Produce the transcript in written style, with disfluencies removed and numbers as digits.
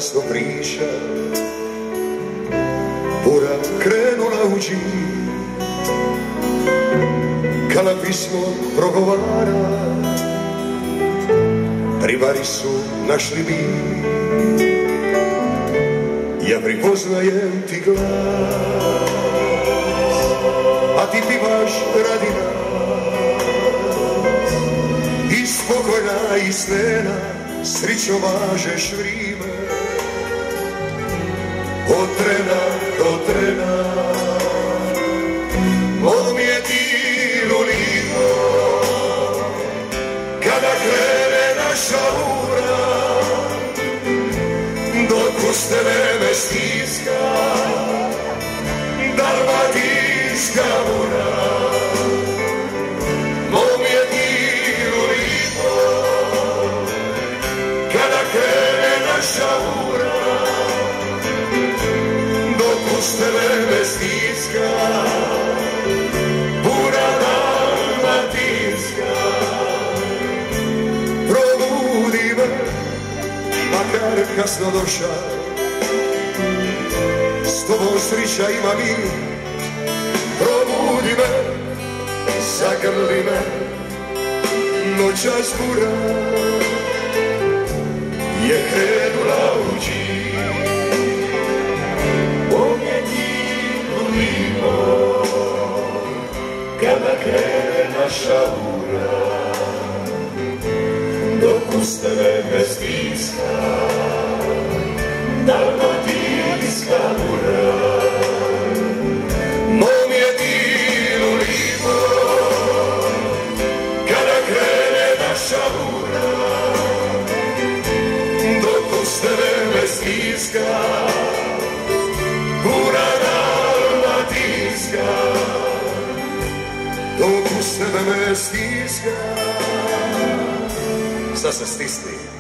jasno priča, bura krenula u džin, kada pismo progovara, ribari su našli mir. Ja pripoznajem ti glas, a ti pivaš radi nas. I spokojna i snena, srićo važeš vrime, od trena do trena. Ovo mi je diru livo, kada krene naša ura, dok uz tebe me stiska dalmatinska mura. Ovo mi je diru livo, kada krene naša ura, dok uz tebe me stiska bura dalmatinska. Probudi me, makar kasno došao, s tobom srića ima mir. Probudi me, zagrli me, noćas bura je krenula u džin. Pomjetinu livo, kada krene naša bura, dok uz tebe me stiska dalmatinska mura. Mom jedinu livo, kada krene naša bura, dok uz tebe me stiska bura dalmatinska. Dok uz tebe me stiska. Sad se stisni.